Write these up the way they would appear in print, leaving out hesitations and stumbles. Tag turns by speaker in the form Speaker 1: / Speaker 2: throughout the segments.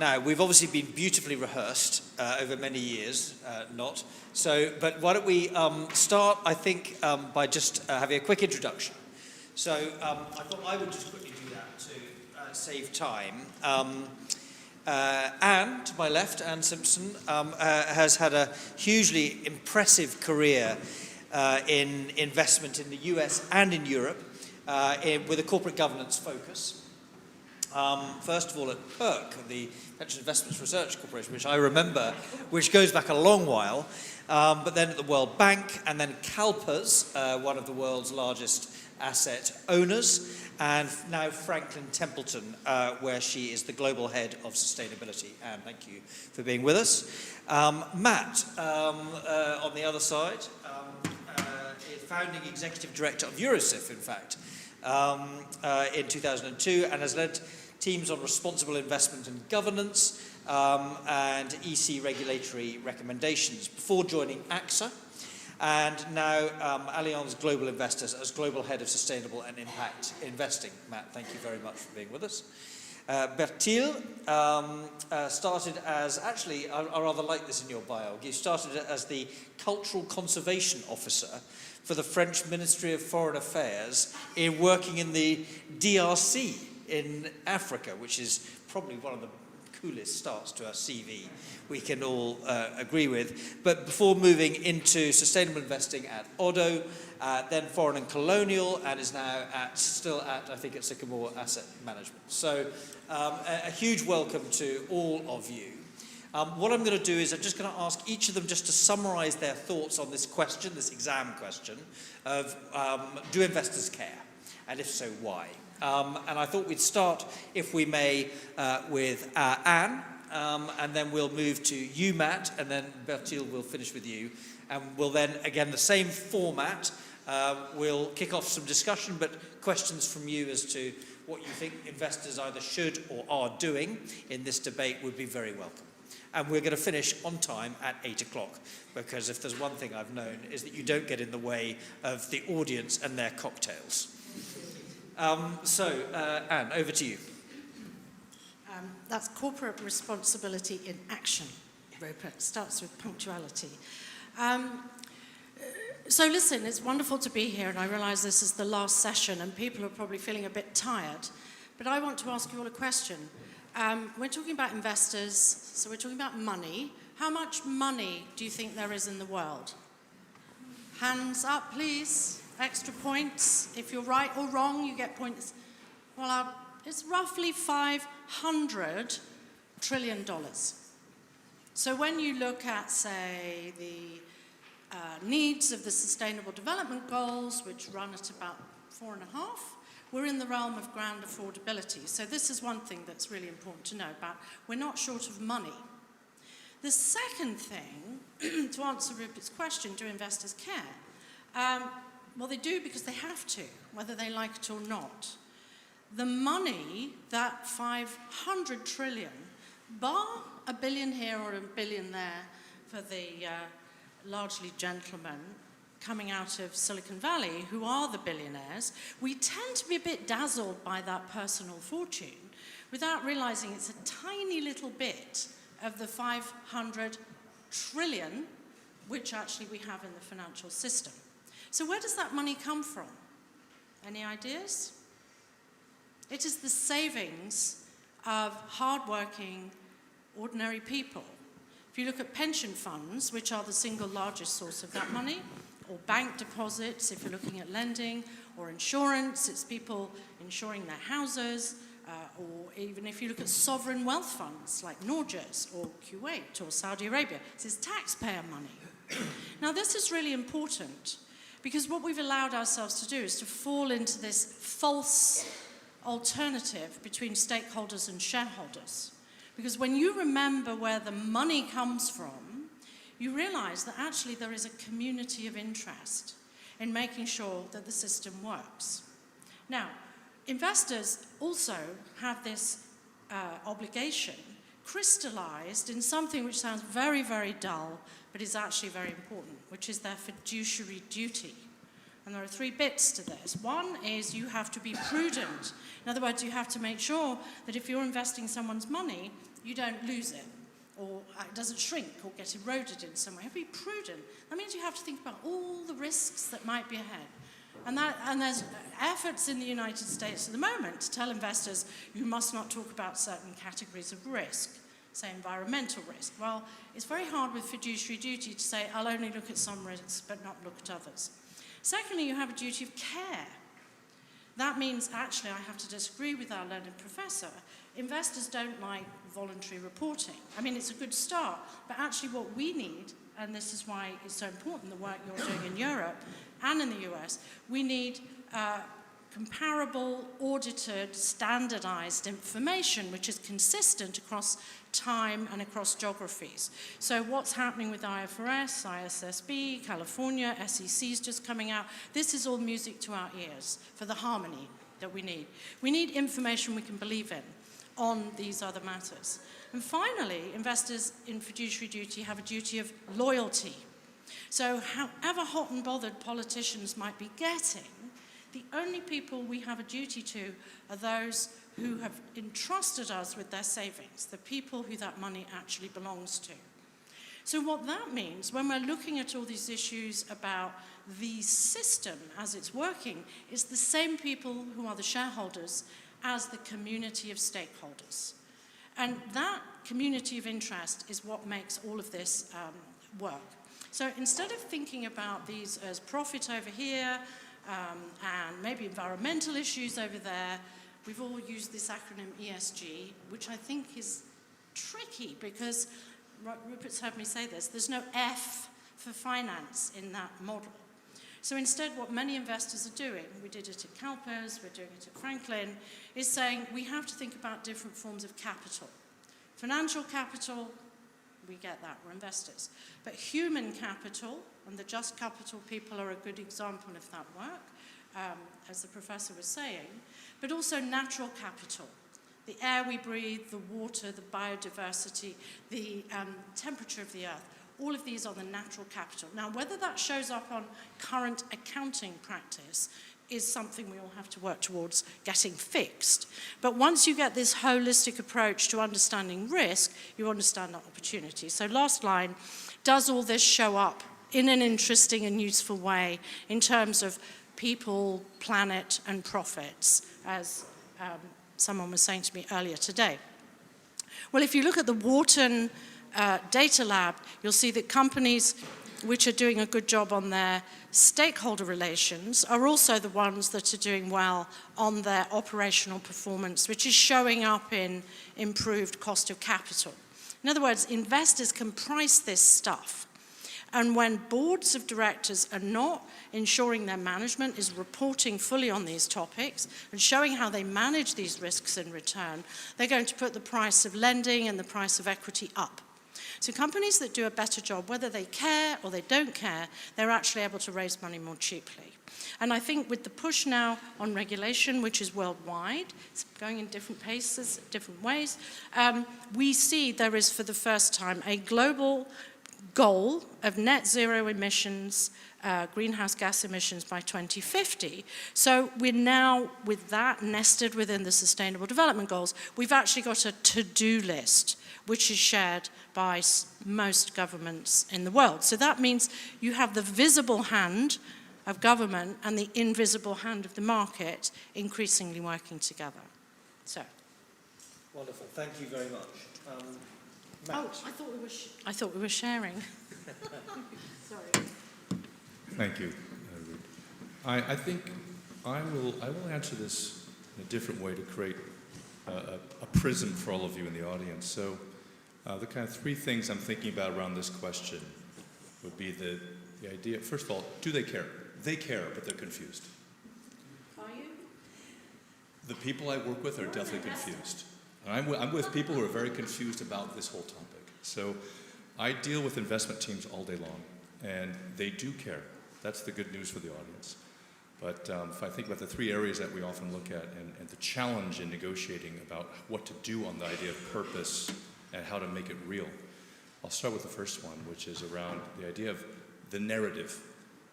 Speaker 1: Now, we've obviously been beautifully rehearsed over many years, but why don't we start, I think, by just having a quick introduction. So I thought I would just quickly do that to save time. Anne, to my left, Anne Simpson, has had a hugely impressive career in investment in the US and in Europe, with a corporate governance focus. First of all at HEC, the Pension Investments Research Corporation, which I remember, which goes back a long while, but then at the World Bank, and then CalPERS, one of the world's largest asset owners, and now Franklin Templeton, where she is the global head of sustainability. Anne, thank you for being with us. Matt, on the other side, is founding executive director of Eurosif, in fact, in 2002, and has led teams on responsible investment and governance and EC regulatory recommendations before joining AXA, and now Allianz Global Investors as Global Head of Sustainable and Impact Investing. Matt, thank you very much for being with us. Bertille started as, actually, I rather like this in your bio, you started as the Cultural Conservation Officer for the French Ministry of Foreign Affairs in working in the DRC in Africa, which is probably one of the coolest starts to our CV we can all agree with. But before moving into sustainable investing at Oddo, then foreign and colonial, and is now still at, I think, at Sycamore Asset Management. So a huge welcome to all of you. What I'm going to do is I'm just going to ask each of them just to summarize their thoughts on this question, this exam question, of do investors care? And if so, why? And I thought we'd start, if we may, with Anne, and then we'll move to you, Matt, and then Bertille will finish with you. And we'll then, again, the same format, we'll kick off some discussion, but questions from you as to what you think investors either should or are doing in this debate would be very welcome. And we're going to finish on time at 8 o'clock, because if there's one thing I've known is that you don't get in the way of the audience and their cocktails. Anne, over to you.
Speaker 2: That's corporate responsibility in action, Rupert. Starts with punctuality. So listen, it's wonderful to be here, and I realise this is the last session, and people are probably feeling a bit tired. But I want to ask you all a question. We're talking about investors, so we're talking about money. How much money do you think there is in the world? Hands up, please. Extra points. If you're right or wrong, you get points. Well, it's roughly $500 trillion. So when you look at, say, the needs of the Sustainable Development Goals, which run at about 4.5, we're in the realm of grand affordability. So this is one thing that's really important to know about. We're not short of money. The second thing, to answer Rupert's question, do investors care? Well, they do because they have to, whether they like it or not. The money, that 500 trillion, bar a billion here or a billion there for the largely gentlemen coming out of Silicon Valley, who are the billionaires, we tend to be a bit dazzled by that personal fortune without realizing it's a tiny little bit of the 500 trillion which actually we have in the financial system. So where does that money come from? Any ideas? It is the savings of hard-working, ordinary people. If you look at pension funds, which are the single largest source of that money, or bank deposits, if you're looking at lending, or insurance, it's people insuring their houses, or even if you look at sovereign wealth funds like Norges or Kuwait or Saudi Arabia, this is taxpayer money. Now this is really important, because what we've allowed ourselves to do is to fall into this false alternative between stakeholders and shareholders. Because when you remember where the money comes from, you realize that actually there is a community of interest in making sure that the system works. Now, investors also have this obligation crystallized in something which sounds very, very dull, but is actually very important, which is their fiduciary duty. And there are 3 bits to this. One is you have to be prudent. In other words, you have to make sure that if you're investing someone's money, you don't lose it, or it doesn't shrink or get eroded in some way. You have to be prudent. That means you have to think about all the risks that might be ahead. And there's efforts in the United States at the moment to tell investors you must not talk about certain categories of risk, say environmental risk. Well, it's very hard with fiduciary duty to say, I'll only look at some risks but not look at others. Secondly, you have a duty of care. That means, actually, I have to disagree with our learned professor. Investors don't like voluntary reporting. I mean, it's a good start, but actually what we need, and this is why it's so important, the work you're doing in Europe and in the US, we need comparable, audited, standardized information which is consistent across time and across geographies. So what's happening with IFRS, ISSB, California, SEC's just coming out, this is all music to our ears for the harmony that we need. We need information we can believe in on these other matters. And finally, investors in fiduciary duty have a duty of loyalty. So however hot and bothered politicians might be getting, the only people we have a duty to are those who have entrusted us with their savings, the people who that money actually belongs to. So what that means, when we're looking at all these issues about the system as it's working, is the same people who are the shareholders as the community of stakeholders. And that community of interest is what makes all of this work. So instead of thinking about these as profit over here, and maybe environmental issues over there, we've all used this acronym ESG, which I think is tricky because, Rupert's heard me say this, there's no F for finance in that model. So instead what many investors are doing, we did it at CalPERS, we're doing it at Franklin, is saying we have to think about different forms of capital. Financial capital, we get that, we're investors. But human capital, and the Just Capital people are a good example of that work, as the professor was saying, but also natural capital. The air we breathe, the water, the biodiversity, the temperature of the earth, all of these are the natural capital. Now, whether that shows up on current accounting practice is something we all have to work towards getting fixed. But once you get this holistic approach to understanding risk, you understand that opportunity. So last line, does all this show up in an interesting and useful way in terms of people, planet, and profits, as someone was saying to me earlier today? Well, if you look at the Wharton Data Lab, you'll see that companies which are doing a good job on their stakeholder relations are also the ones that are doing well on their operational performance, which is showing up in improved cost of capital. In other words, investors can price this stuff. And when boards of directors are not ensuring their management is reporting fully on these topics and showing how they manage these risks in return, they're going to put the price of lending and the price of equity up. So companies that do a better job, whether they care or they don't care, they're actually able to raise money more cheaply. And I think with the push now on regulation, which is worldwide, it's going in different paces, different ways, we see there is for the first time a global goal of net zero emissions, greenhouse gas emissions by 2050. So we're now, with that nested within the Sustainable Development Goals, we've actually got a to-do list which is shared by most governments in the world. So that means you have the visible hand of government and the invisible hand of the market increasingly working together. So.
Speaker 1: Wonderful. Thank you very much. Matt.
Speaker 2: Oh, I thought we were sharing. Sorry.
Speaker 3: Thank you. I think I will answer this in a different way to create a prism for all of you in the audience. So the kind of three things I'm thinking about around this question would be the idea, first of all, do they care? They care, but they're confused.
Speaker 2: Are you?
Speaker 3: The people I work with are definitely confused. And I'm with people who are very confused about this whole topic. So I deal with investment teams all day long, and they do care. That's the good news for the audience. But if I think about the three areas that we often look at and the challenge in negotiating about what to do on the idea of purpose and how to make it real, I'll start with the first one, which is around the idea of the narrative.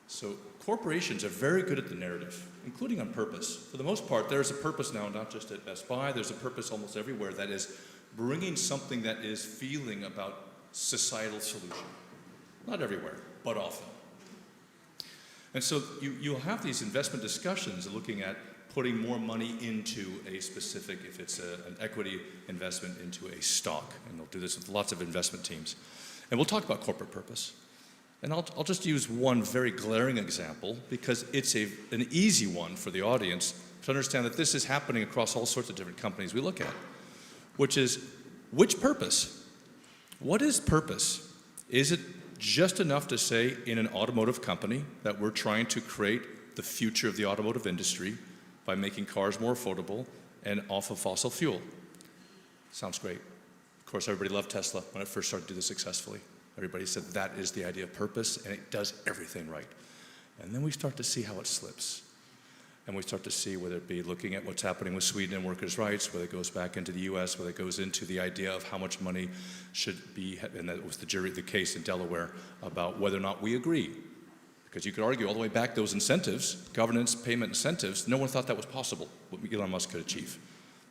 Speaker 3: So corporations are very good at the narrative, including on purpose. For the most part, there's a purpose now, not just at Best Buy, there's a purpose almost everywhere that is bringing something that is feeling about societal solution. Not everywhere, but often. And so you'll have these investment discussions looking at putting more money into a specific, if it's an equity investment, into a stock. And they'll do this with lots of investment teams. And we'll talk about corporate purpose. And I'll just use one very glaring example because it's an easy one for the audience to understand that this is happening across all sorts of different companies we look at, which is, which purpose? What is purpose? Is it just enough to say in an automotive company that we're trying to create the future of the automotive industry by making cars more affordable and off of fossil fuel? Sounds great. Of course, everybody loved Tesla when it first started to do this successfully. Everybody said that is the idea of purpose, and it does everything right. And then we start to see how it slips. And we start to see whether it be looking at what's happening with Sweden and workers' rights, whether it goes back into the US, whether it goes into the idea of how much money should be, and that was the case in Delaware, about whether or not we agree. Because you could argue all the way back those incentives, governance, payment incentives, no one thought that was possible, what Elon Musk could achieve.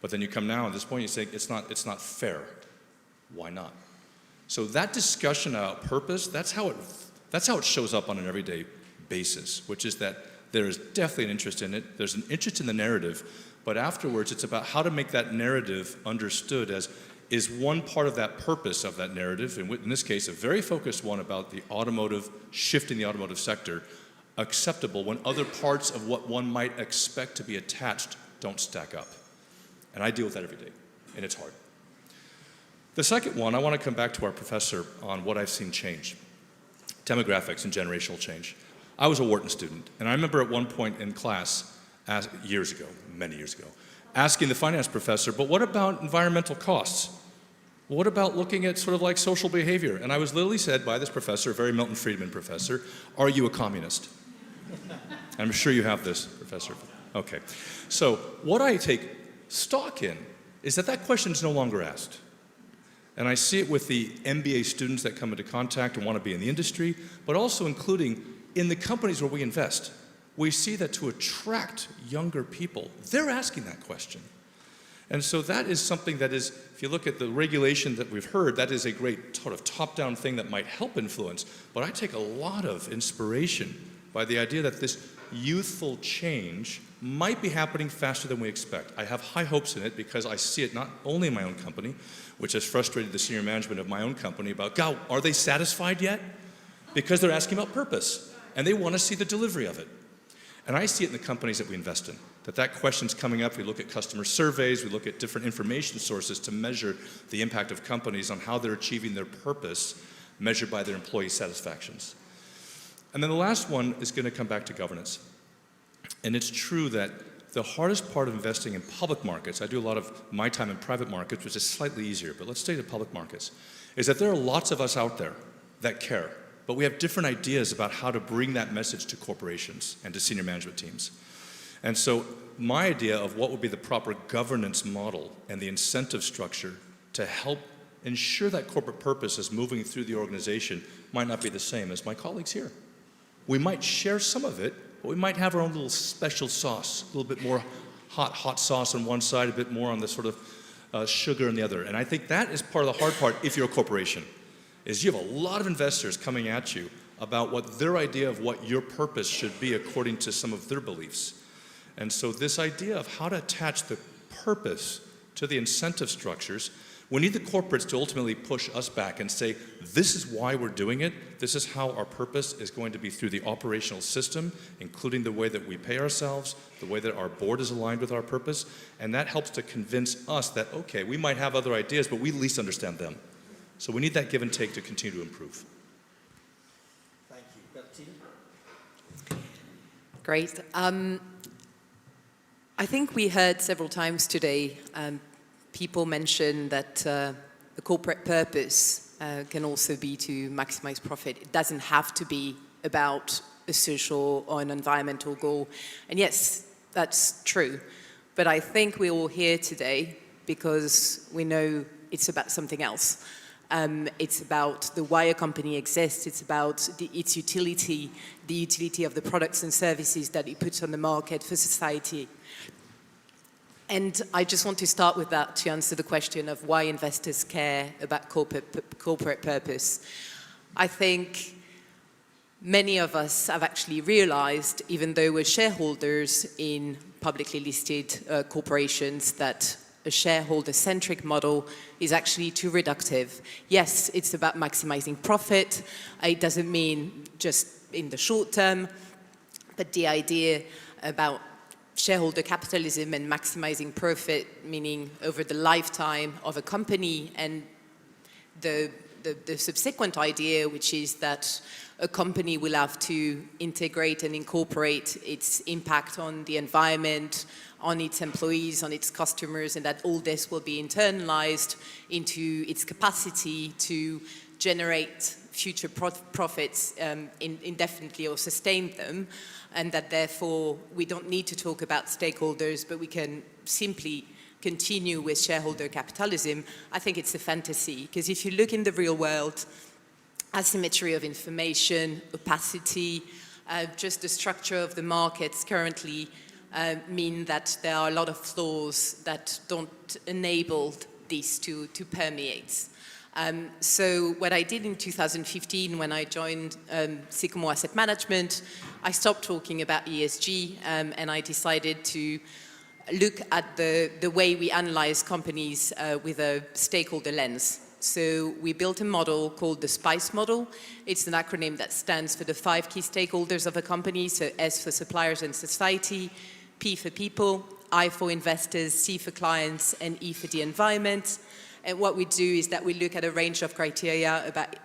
Speaker 3: But then you come now at this point, you say, it's not fair. Why not? So that discussion about purpose, that's how it shows up on an everyday basis, which is that there is definitely an interest in it. There's an interest in the narrative, but afterwards it's about how to make that narrative understood as is one part of that purpose of that narrative, and in this case, a very focused one about the automotive, shifting the automotive sector, acceptable when other parts of what one might expect to be attached don't stack up. And I deal with that every day, and it's hard. The second one, I want to come back to our professor on what I've seen change, demographics and generational change. I was a Wharton student, and I remember at one point in class, years ago, many years ago, asking the finance professor, but what about environmental costs? What about looking at sort of like social behavior? And I was literally said by this professor, a very Milton Friedman professor, are you a communist? I'm sure you have this, Professor. Okay. So what I take stock in is that question is no longer asked. And I see it with the MBA students that come into contact and want to be in the industry, but also including in the companies where we invest. We see that to attract younger people, they're asking that question. And so that is something that is, if you look at the regulation that we've heard, that is a great sort of top-down thing that might help influence. But I take a lot of inspiration by the idea that this youthful change might be happening faster than we expect. I have high hopes in it because I see it not only in my own company, which has frustrated the senior management of my own company about, God, are they satisfied yet? Because they're asking about purpose, and they want to see the delivery of it. And I see it in the companies that we invest in, that question's coming up. We look at customer surveys, we look at different information sources to measure the impact of companies on how they're achieving their purpose, measured by their employee satisfactions. And then the last one is going to come back to governance. And it's true that the hardest part of investing in public markets, I do a lot of my time in private markets, which is slightly easier, but let's stay to public markets, is that there are lots of us out there that care, but we have different ideas about how to bring that message to corporations and to senior management teams. And so my idea of what would be the proper governance model and the incentive structure to help ensure that corporate purpose is moving through the organization might not be the same as my colleagues here. We might share some of it, but we might have our own little special sauce, a little bit more hot sauce on one side, a bit more on the sort of sugar on the other. And I think that is part of the hard part if you're a corporation, is you have a lot of investors coming at you about what their idea of what your purpose should be according to some of their beliefs. And so this idea of how to attach the purpose to the incentive structures, we need the corporates to ultimately push us back and say, this is why we're doing it. This is how our purpose is going to be through the operational system, including the way that we pay ourselves, the way that our board is aligned with our purpose. And that helps to convince us that, okay, we might have other ideas, but we at least understand them. So we need that give and take to continue to improve.
Speaker 1: Thank you. Bertille?
Speaker 4: Great. I think we heard several times today people mention that the corporate purpose can also be to maximize profit. It doesn't have to be about a social or an environmental goal. And yes, that's true. But I think we're all here today because we know it's about something else. It's about the why a company exists. It's about its utility, the utility of the products and services that it puts on the market for society. And I just want to start with that to answer the question of why investors care about corporate purpose. I think many of us have actually realized, even though we're shareholders in publicly listed corporations, that a shareholder-centric model is actually too reductive. Yes, it's about maximizing profit. It doesn't mean just in the short term, but the idea about shareholder capitalism and maximizing profit, meaning over the lifetime of a company, and the subsequent idea, which is that a company will have to integrate and incorporate its impact on the environment, on its employees, on its customers, and that all this will be internalized into its capacity to generate future profits indefinitely or sustain them, and that therefore we don't need to talk about stakeholders, but we can simply continue with shareholder capitalism. I think it's a fantasy, because if you look in the real world, asymmetry of information, opacity, just the structure of the markets currently mean that there are a lot of flaws that don't enable this to permeate. So what I did in 2015 when I joined Sycamore Asset Management, I stopped talking about ESG and I decided to look at the way we analyze companies with a stakeholder lens. So we built a model called the SPICE model. It's an acronym that stands for the 5 key stakeholders of a company. So S for suppliers and society, P for people, I for investors, C for clients, and E for the environment. And what we do is that we look at a range of criteria, about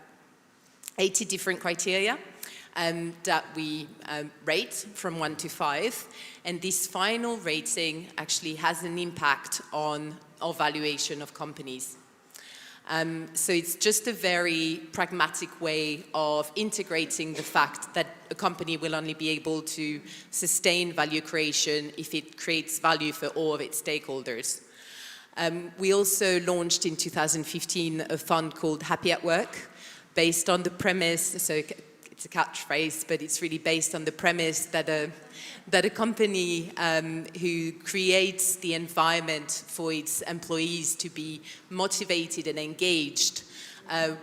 Speaker 4: 80 different criteria, that we rate from 1 to 5. And this final rating actually has an impact on our valuation of companies. So it's just a very pragmatic way of integrating the fact that a company will only be able to sustain value creation if it creates value for all of its stakeholders. We also launched in 2015 a fund called Happy at Work, based on the premise, so it's a catchphrase, but it's really based on the premise that a company who creates the environment for its employees to be motivated and engaged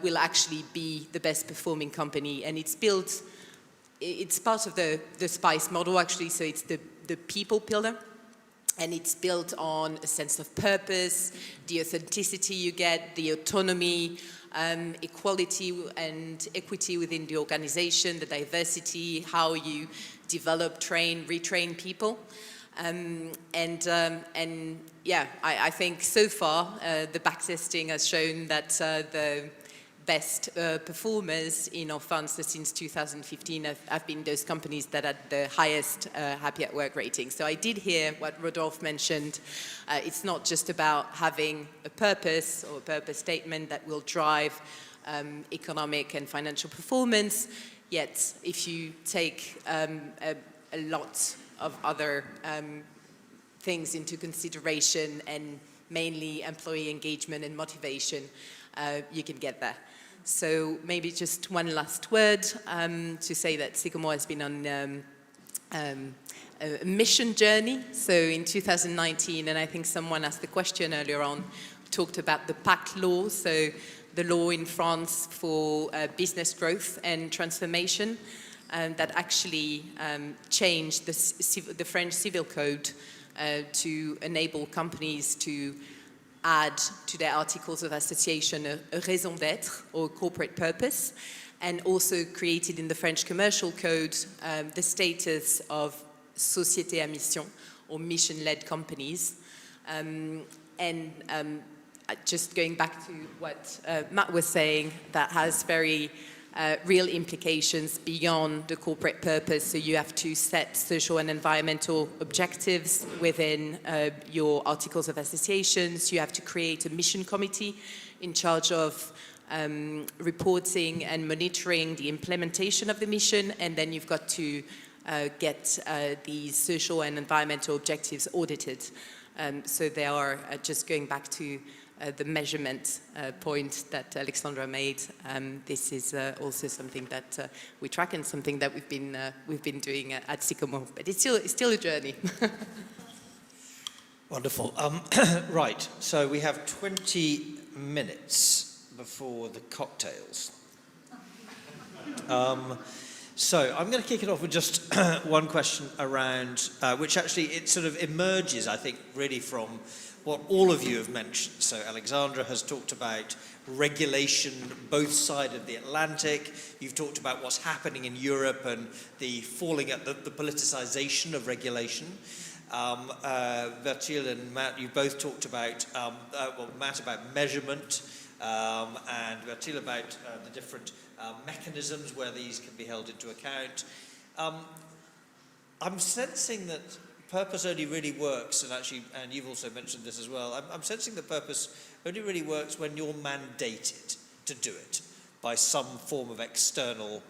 Speaker 4: will actually be the best performing company. And it's part of the SPICE model actually, so it's the people pillar. And it's built on a sense of purpose, the authenticity you get, the autonomy, equality and equity within the organization, the diversity, how you develop, train, retrain people. I think so far the backtesting has shown that the best performers in our funds since 2015 have been those companies that had the highest Happy at Work rating. So I did hear what Rodolphe mentioned. It's not just about having a purpose or a purpose statement that will drive economic and financial performance, yet if you take a lot of other things into consideration, and mainly employee engagement and motivation, you can get there. So maybe just one last word to say that Sycamore has been on a mission journey. So in 2019, and I think someone asked the question earlier on, talked about the PAC law, so the law in France for business growth and transformation, that actually changed the French civil code to enable companies to add to their articles of association a raison d'être, or corporate purpose, and also created in the French commercial code the status of société à mission, or mission-led companies. Just going back to what Matt was saying, that has very real implications beyond the corporate purpose. So you have to set social and environmental objectives within your articles of associations. You have to create a mission committee in charge of reporting and monitoring the implementation of the mission, and then you've got to get these social and environmental objectives audited. So they are, just going back to the measurement point that Aleksandra made, this is also something that we track, and something that we've been doing at Sycamore. But it's still a journey.
Speaker 1: Wonderful. Right, so we have 20 minutes before the cocktails. So I'm going to kick it off with just one question around, which actually it sort of emerges, I think, really from what all of you have mentioned. So Aleksandra has talked about regulation both sides of the Atlantic. You've talked about what's happening in Europe and the falling at the politicization of regulation. Bertille and Matt, you both talked about, Matt about measurement, and Bertille about the different mechanisms where these can be held into account. I'm sensing that purpose only really works, and you've also mentioned this as well, I'm sensing that purpose only really works when you're mandated to do it by some form of external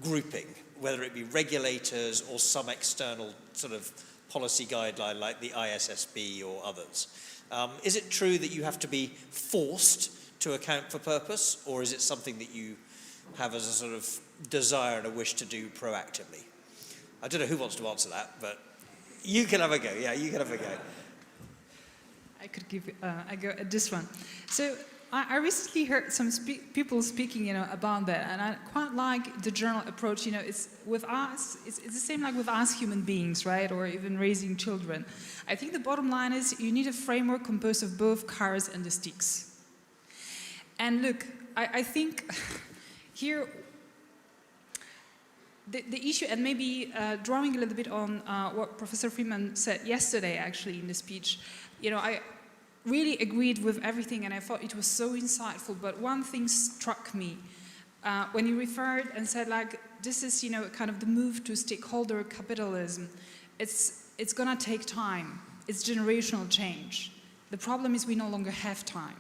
Speaker 1: grouping, whether it be regulators or some external sort of policy guideline like the ISSB or others. Is it true that you have to be forced to account for purpose, or is it something that you have as a sort of desire and a wish to do proactively? I don't know who wants to answer that, but you can have a go. Yeah, you can have a go.
Speaker 5: I could give a go at this one. So I recently heard some people speaking, about that, and I quite like the general approach. It's with us. It's the same like with us human beings, right? Or even raising children. I think the bottom line is you need a framework composed of both carrots and the sticks. And look, I think here the issue, and maybe drawing a little bit on what Professor Freeman said yesterday, actually in the speech. I really agreed with everything, and I thought it was so insightful. But one thing struck me when you referred and said, like, this is, kind of the move to stakeholder capitalism. It's gonna take time. It's generational change. The problem is we no longer have time.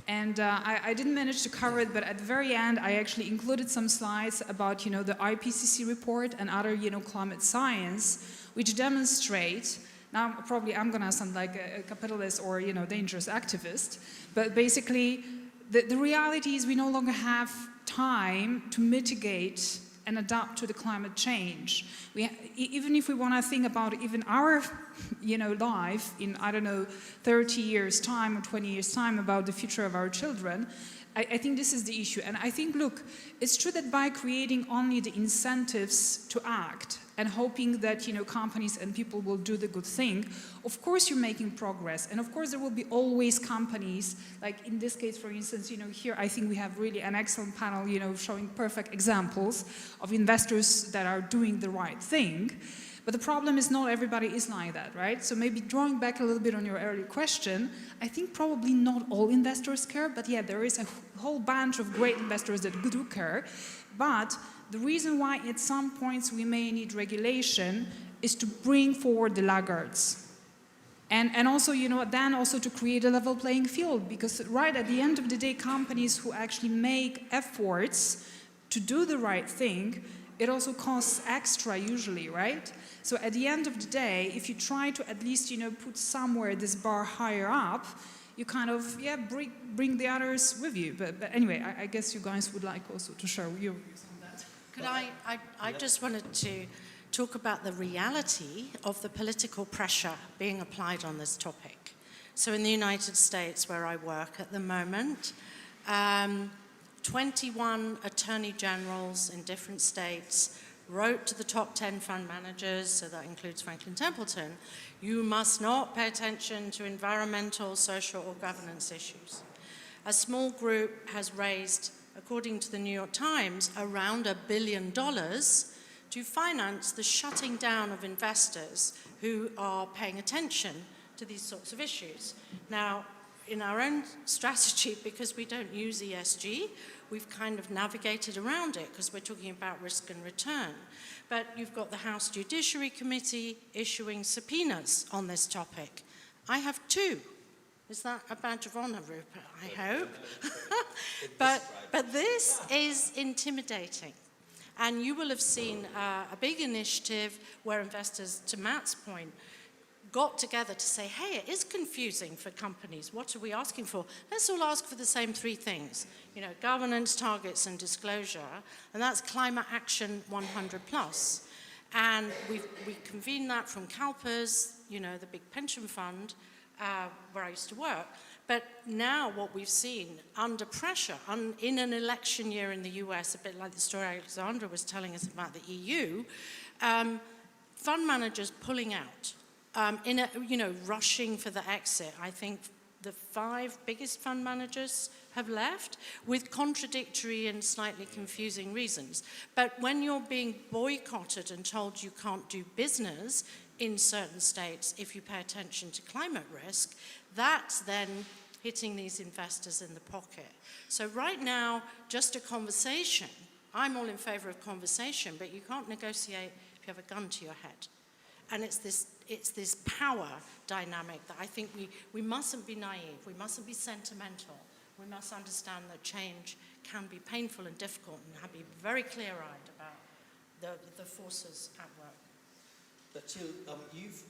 Speaker 5: And I didn't manage to cover it, but at the very end, I actually included some slides about, the IPCC report and other, climate science, which demonstrate. Now, probably I'm gonna sound like a capitalist or, dangerous activist, but basically, the reality is we no longer have time to mitigate and adapt to the climate change. Even if we want to think about even our, life in, 30 years' time or 20 years' time about the future of our children, I think this is the issue. And I think, look, it's true that by creating only the incentives to act and hoping that, companies and people will do the good thing, of course you're making progress. And of course there will be always companies, like in this case, for instance, here I think we have really an excellent panel, showing perfect examples of investors that are doing the right thing. But the problem is not everybody is like that, right? So maybe drawing back a little bit on your earlier question, I think probably not all investors care, but yeah, there is a whole bunch of great investors that do care. But the reason why at some points we may need regulation is to bring forward the laggards. And also, then also to create a level playing field, because right at the end of the day, companies who actually make efforts to do the right thing, it also costs extra usually, right? So at the end of the day, if you try to at least, put somewhere this bar higher up, you kind of, bring the others with you. But anyway, I guess you guys would like also to share your views on that.
Speaker 2: Could I just wanted to talk about the reality of the political pressure being applied on this topic. So in the United States, where I work at the moment, 21 attorney generals in different states wrote to the top 10 fund managers, so that includes Franklin Templeton, you must not pay attention to environmental, social, or governance issues. A small group has raised, according to the New York Times, around $1 billion to finance the shutting down of investors who are paying attention to these sorts of issues. Now, in our own strategy, because we don't use ESG, we've kind of navigated around it because we're talking about risk and return. But you've got the House Judiciary Committee issuing subpoenas on this topic. I have 2. Is that a badge of honor, Rupert? I hope. But this is intimidating. And you will have seen a big initiative where investors, to Matt's point, got together to say, hey, it is confusing for companies. What are we asking for? Let's all ask for the same 3 things. Governance, targets, and disclosure. And that's Climate Action 100+. And we convened that from CalPERS. you know, the big pension fund where I used to work. But now what we've seen under pressure, in an election year in the US, a bit like the story Aleksandra was telling us about the EU, fund managers pulling out, rushing for the exit. I think the 5 biggest fund managers have left with contradictory and slightly confusing reasons. But when you're being boycotted and told you can't do business in certain states if you pay attention to climate risk, that's then hitting these investors in the pocket. So right now, just a conversation. I'm all in favor of conversation, but you can't negotiate if you have a gun to your head. And it's this power dynamic that I think we mustn't be naive, we mustn't be sentimental. We must understand that change can be painful and difficult, and be very clear-eyed about the forces at work.
Speaker 1: Bertille, you've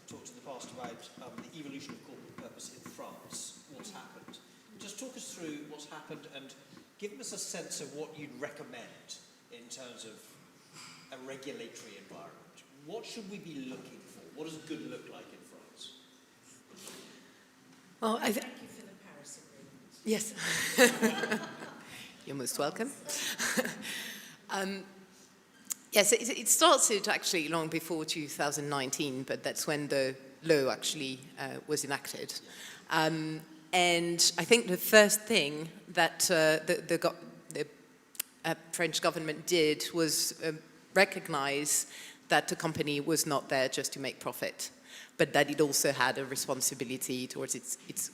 Speaker 1: talked in the past about the evolution of corporate purpose in France, what's happened. Just talk us through what's happened and give us a sense of what you'd recommend in terms of a regulatory environment. What should we be looking for? What does good look like in France?
Speaker 4: Well,
Speaker 2: Thank you for the Paris Agreement.
Speaker 4: Yes. You're most welcome. Yes, it started actually long before 2019, but that's when the law actually was enacted. And I think the first thing that the French government did was recognize that the company was not there just to make profit, but that it also had a responsibility towards its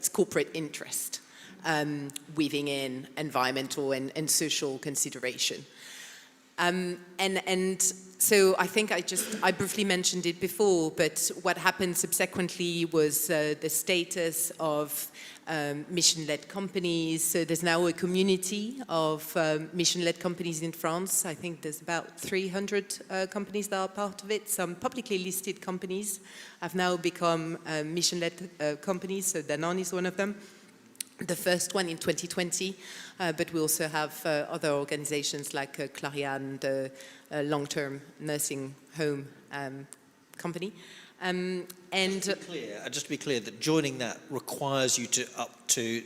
Speaker 4: corporate interest, weaving in environmental and social consideration. And so I think I briefly mentioned it before, but what happened subsequently was the status of mission-led companies. So there's now a community of mission-led companies in France. I think there's about 300 companies that are part of it. Some publicly listed companies have now become mission-led companies, so Danone is one of them. The first one in 2020, but we also have other organizations like Clariane, the long-term nursing home company.
Speaker 1: Just to be clear, that joining that requires you to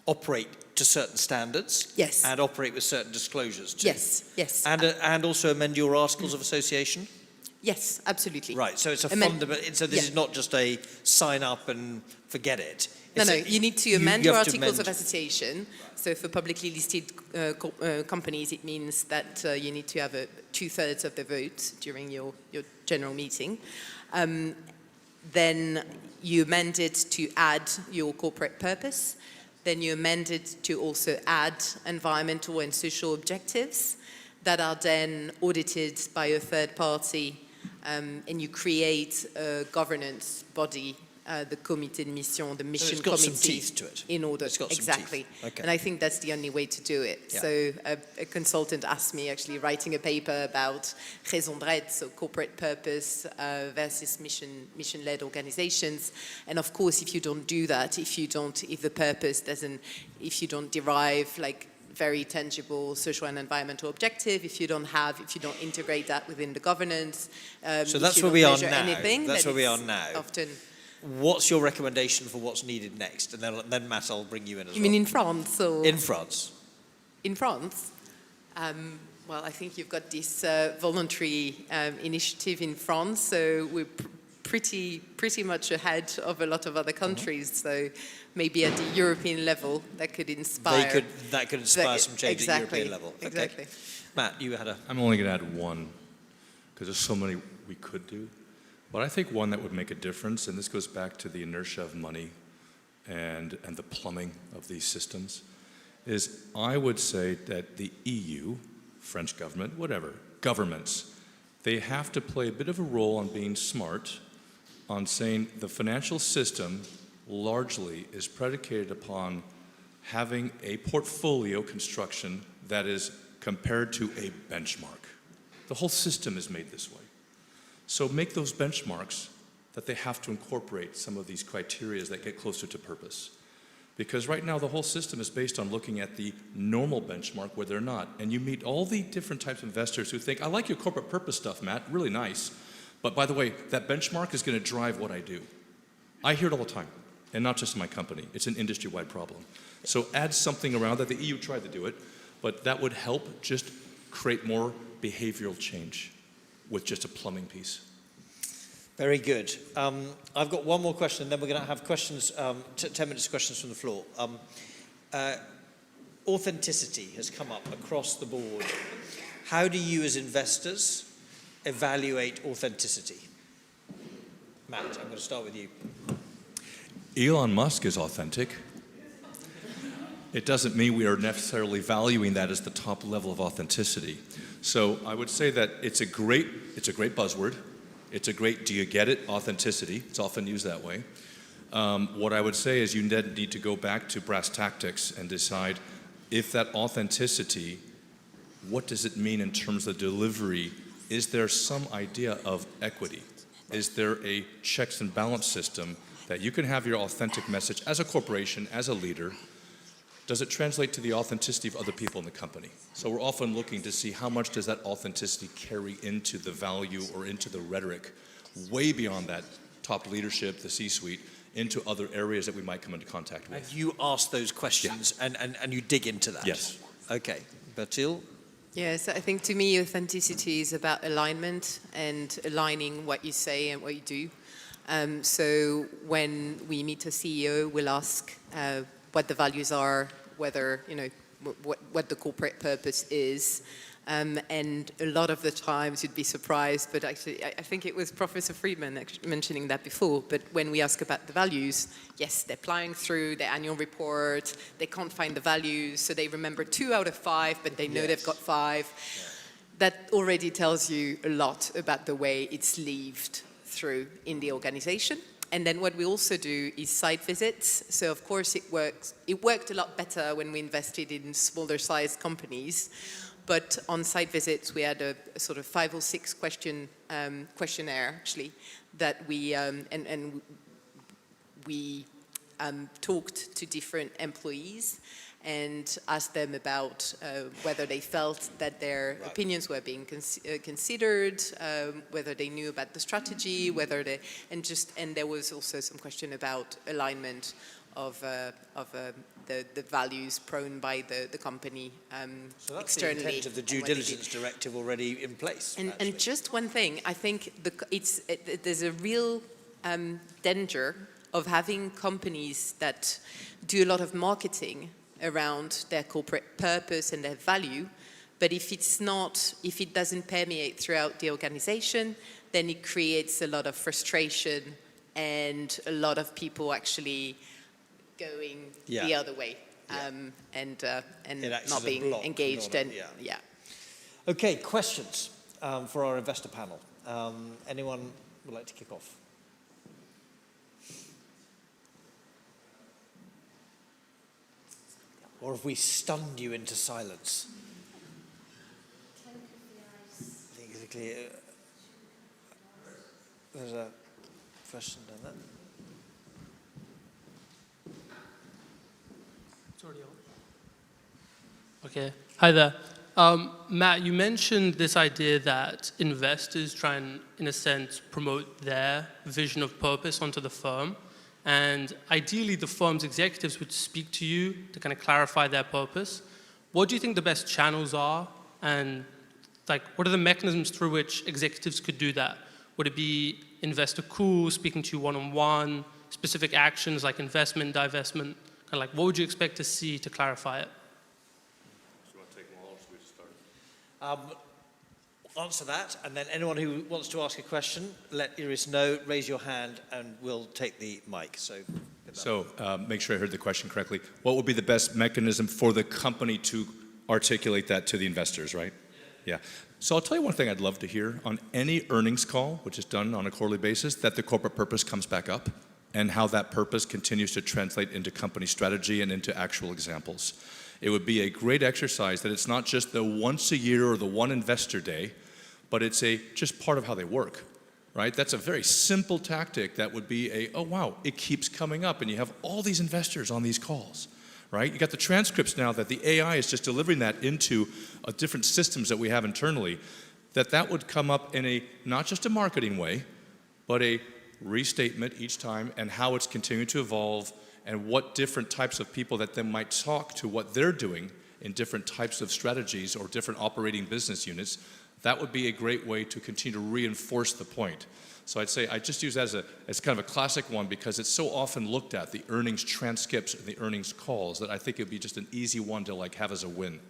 Speaker 1: operate to certain standards.
Speaker 4: Yes.
Speaker 1: And operate with certain disclosures too.
Speaker 4: Yes.
Speaker 1: And also amend your articles of association.
Speaker 4: Yes, absolutely.
Speaker 1: Right. So it's a fundamental. So this is not just a sign up and forget it.
Speaker 4: No, you need to amend your articles of association. So for publicly listed companies, it means that you need to have 2/3 of the vote during your general meeting. Then you amend it to add your corporate purpose. Then you amend it to also add environmental and social objectives that are then audited by a third party, and you create a governance body, the comité de mission, the mission
Speaker 1: so it's got
Speaker 4: committee.
Speaker 1: some teeth to it.
Speaker 4: In order,
Speaker 1: it's got
Speaker 4: exactly.
Speaker 1: Some teeth. Okay.
Speaker 4: And I think that's the only way to do it.
Speaker 1: Yeah.
Speaker 4: So a consultant asked me actually writing a paper about raison d'être, so corporate purpose versus mission-led organizations. And of course, if you don't do that, if you don't derive like very tangible social and environmental objective, if you don't integrate that within the governance,
Speaker 1: so that's where we are now.
Speaker 4: Anything,
Speaker 1: that's where we are now.
Speaker 4: Often.
Speaker 1: What's your recommendation for what's needed next? And then Matt, I'll bring you in as well.
Speaker 4: You mean in France? Or?
Speaker 1: In France.
Speaker 4: In France? Well, I think you've got this voluntary initiative in France, so we're pretty much ahead of a lot of other countries. So maybe at the European level, that could inspire.
Speaker 1: That could inspire some change
Speaker 4: exactly,
Speaker 1: at European level. Okay.
Speaker 4: Exactly.
Speaker 1: Matt, you had a...
Speaker 3: I'm only going to add one, because there's so many we could do. But I think one that would make a difference, and this goes back to the inertia of money and the plumbing of these systems, is I would say that the EU, French government, whatever, governments, they have to play a bit of a role on being smart, on saying the financial system largely is predicated upon having a portfolio construction that is compared to a benchmark. The whole system is made this way. So make those benchmarks that they have to incorporate some of these criteria that get closer to purpose. Because right now the whole system is based on looking at the normal benchmark where they're not. And you meet all the different types of investors who think, I like your corporate purpose stuff, Matt, really nice. But by the way, that benchmark is going to drive what I do. I hear it all the time, and not just in my company. It's an industry-wide problem. So add something around that. The EU tried to do it, but that would help just create more behavioral change with just a plumbing piece.
Speaker 1: Very good. I've got one more question, and then we're going to have questions, 10 minutes questions from the floor. Authenticity has come up across the board. How do you as investors evaluate authenticity? Matt, I'm going to start with you.
Speaker 3: Elon Musk is authentic. It doesn't mean we are necessarily valuing that as the top level of authenticity. So I would say that it's a great buzzword. It's a great, do you get it, authenticity. It's often used that way. What I would say is you need to go back to brass tactics and decide if that authenticity, what does it mean in terms of delivery? Is there some idea of equity? Is there a checks and balance system that you can have your authentic message as a corporation, as a leader? Does it translate to the authenticity of other people in the company? So we're often looking to see how much does that authenticity carry into the value or into the rhetoric, way beyond that top leadership, the C-suite, into other areas that we might come into contact with.
Speaker 1: And you ask those questions,
Speaker 3: Yeah.
Speaker 1: and you dig into that?
Speaker 3: Yes.
Speaker 1: Okay. Bertille?
Speaker 4: Yes, I think to me authenticity is about alignment and aligning what you say and what you do. So when we meet a CEO, we'll ask what the values are, whether, what the corporate purpose is. And a lot of the times you'd be surprised, but actually I think it was Professor Friedman mentioning that before, but when we ask about the values, yes, they're plowing through their annual report, they can't find the values, so they remember 2 out of 5, but they know they've got 5. Yeah. That already tells you a lot about the way it's lived through in the organization. And then what we also do is site visits. So of course it works. It worked a lot better when we invested in smaller sized companies. But on site visits, we had a sort of 5 or 6 questionnaire actually that we we talked to different employees and asked them about whether they felt that their opinions were being considered, whether they knew about the strategy, whether they, and there was also some question about alignment of the values prone by the company
Speaker 1: so that's
Speaker 4: externally.
Speaker 1: The intent of the due diligence directive already in place.
Speaker 4: And just one thing, I think there's a real danger of having companies that do a lot of marketing around their corporate purpose and their value, but if it doesn't permeate throughout the organization, then it creates a lot of frustration and a lot of people actually going the other way and not being engaged.
Speaker 1: Okay, questions for our investor panel. Anyone would like to kick off? Or have we stunned you into silence? I think it's clear. There's a question down there.
Speaker 6: It's already on. Okay. Hi there. Matt, you mentioned this idea that investors try and, in a sense, promote their vision of purpose onto the firm. And ideally, the firm's executives would speak to you to kind of clarify their purpose. What do you think the best channels are? And what are the mechanisms through which executives could do that? Would it be investor calls, speaking to you one-on-one, specific actions like investment, divestment? What would you expect to see to clarify it?
Speaker 3: Do you want to take them all, or should we just start?
Speaker 1: Answer that, and then anyone who wants to ask a question, let Iris know, raise your hand, and we'll take the mic. So
Speaker 3: make sure I heard the question correctly. What would be the best mechanism for the company to articulate that to the investors, right? Yeah. So I'll tell you one thing I'd love to hear on any earnings call, which is done on a quarterly basis, that the corporate purpose comes back up and how that purpose continues to translate into company strategy and into actual examples. It would be a great exercise that it's not just the once a year or the one investor day, but it's just part of how they work, right? That's a very simple tactic that would be oh wow, it keeps coming up and you have all these investors on these calls, right? You got the transcripts now that the AI is just delivering that into different systems that we have internally. that would come up in a, not just a marketing way, but a restatement each time and how it's continuing to evolve and what different types of people that then might talk to what they're doing in different types of strategies or different operating business units. That would be a great way to continue to reinforce the point. So I'd say I just use that as kind of a classic one because it's so often looked at, the earnings transcripts and the earnings calls, that I think it'd be just an easy one to like have as a win.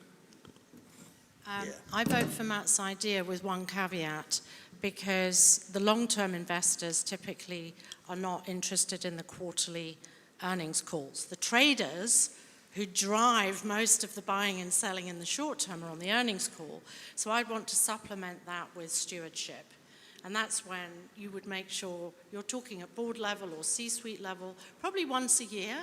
Speaker 2: I vote for Matt's idea with one caveat, because the long-term investors typically are not interested in the quarterly earnings calls. The traders who drive most of the buying and selling in the short term are on the earnings call. So I'd want to supplement that with stewardship. And that's when you would make sure you're talking at board level or C-suite level, probably once a year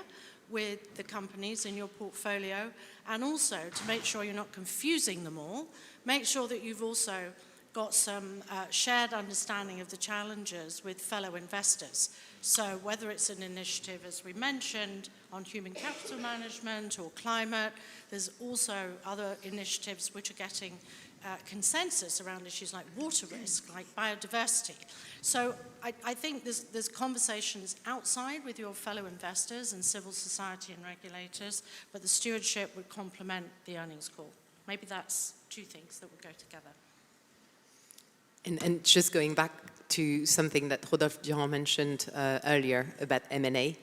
Speaker 2: with the companies in your portfolio, and also to make sure you're not confusing them all, make sure that you've also got some shared understanding of the challenges with fellow investors. So whether it's an initiative, as we mentioned, on human capital management or climate, there's also other initiatives which are getting consensus around issues like water risk, like biodiversity. So I think there's conversations outside with your fellow investors and civil society and regulators, but the stewardship would complement the earnings call. Maybe that's two things that would go together.
Speaker 4: And just going back to something that Rupert Young mentioned earlier about M&A,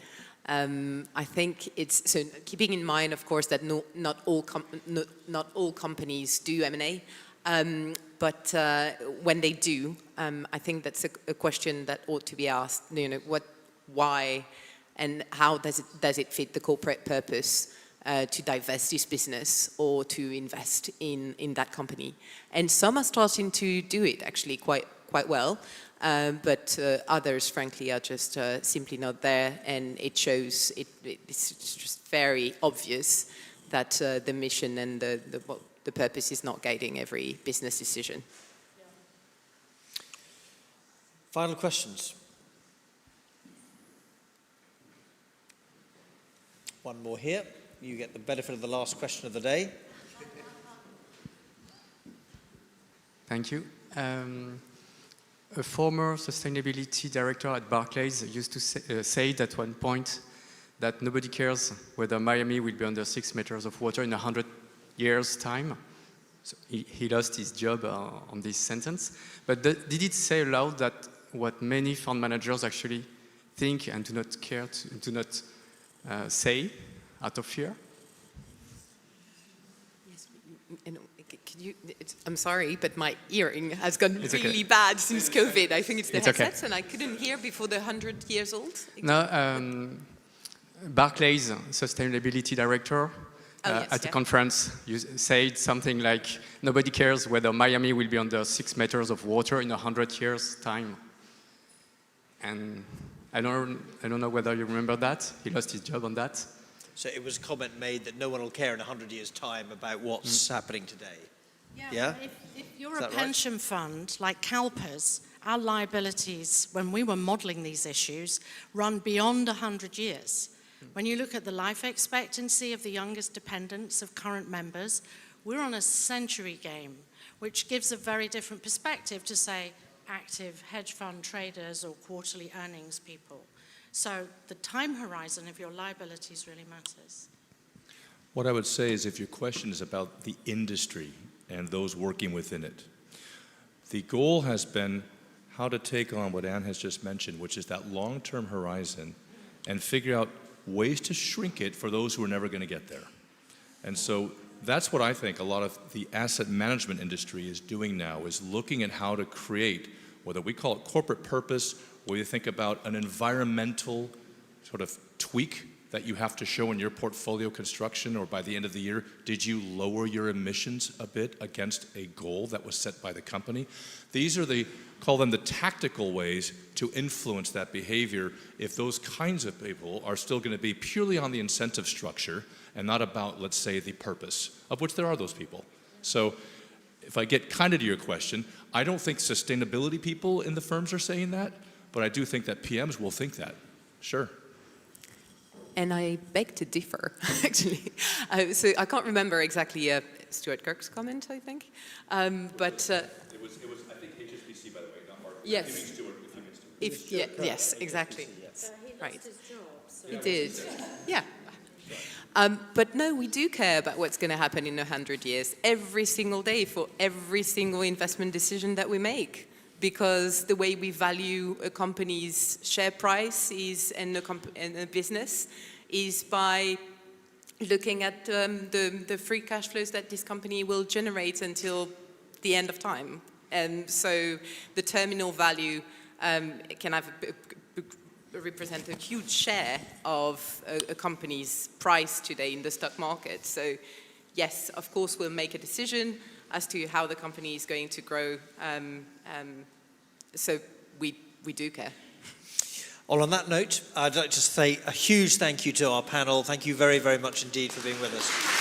Speaker 4: I think it's, so keeping in mind, of course, that not all companies do M&A, but when they do, I think that's a question that ought to be asked. You know, why, and how does it fit the corporate purpose to divest this business or to invest in that company? And some are starting to do it actually quite well. But others, frankly, are just simply not there, and it shows, it's just very obvious that the mission and the purpose is not guiding every business decision.
Speaker 1: Final questions? One more here. You get the benefit of the last question of the day.
Speaker 7: Thank you. A former sustainability director at Barclays used to say at one point that nobody cares whether Miami will be under 6 meters of water in 100 years' time. So he lost his job on this sentence. But did it say aloud that what many fund managers actually think and do not care to, do not say out of fear?
Speaker 4: Yes. I'm sorry, but my hearing has gone
Speaker 7: It's
Speaker 4: really
Speaker 7: okay.
Speaker 4: bad since COVID. I think it's the headsets,
Speaker 7: okay.
Speaker 4: and I couldn't hear before the 100 years old.
Speaker 7: No, Barclays sustainability director at a conference said something like, nobody cares whether Miami will be under 6 meters of water in 100 years' time. And I don't know whether you remember that. He lost his job on that.
Speaker 1: So it was a comment made that no one will care in 100 years' time about what's happening today. Yeah?
Speaker 2: If you're a pension fund like CalPERS, our liabilities, when we were modelling these issues, run beyond 100 years. When you look at the life expectancy of the youngest dependents of current members, we're on a century game, which gives a very different perspective to, say, active hedge fund traders or quarterly earnings people. So the time horizon of your liabilities really matters.
Speaker 3: What I would say is if your question is about the industry and those working within it, the goal has been how to take on what Anne has just mentioned, which is that long-term horizon, and figure out ways to shrink it for those who are never going to get there. And so that's what I think a lot of the asset management industry is doing now, is looking at how to create, whether we call it corporate purpose, or you think about an environmental sort of tweak that you have to show in your portfolio construction, or by the end of the year, did you lower your emissions a bit against a goal that was set by the company? These are call them the tactical ways to influence that behavior if those kinds of people are still going to be purely on the incentive structure and not about, let's say, the purpose, of which there are those people. So if I get kind of to your question, I don't think sustainability people in the firms are saying that, but I do think that PMs will think that, sure.
Speaker 4: And I beg to differ, actually. So I can't remember exactly Stuart Kirk's comment, I think. But
Speaker 3: it It was I think HSBC, by the way, not Mark.
Speaker 4: Yes.
Speaker 3: If you mean Stewart, if you mean Stewart.
Speaker 4: If, yeah, yes, exactly. Right. He did. Yeah. But no, we do care about what's going to happen in 100 years, every single day for every single investment decision that we make. Because the way we value a company's share price is, and a business is by looking at the free cash flows that this company will generate until the end of time. And so the terminal value can have represent a huge share of a company's price today in the stock market. So yes, of course, we'll make a decision as to how the company is going to grow. So we do care.
Speaker 1: Well, on that note, I'd like to say a huge thank you to our panel. Thank you very, very much indeed for being with us.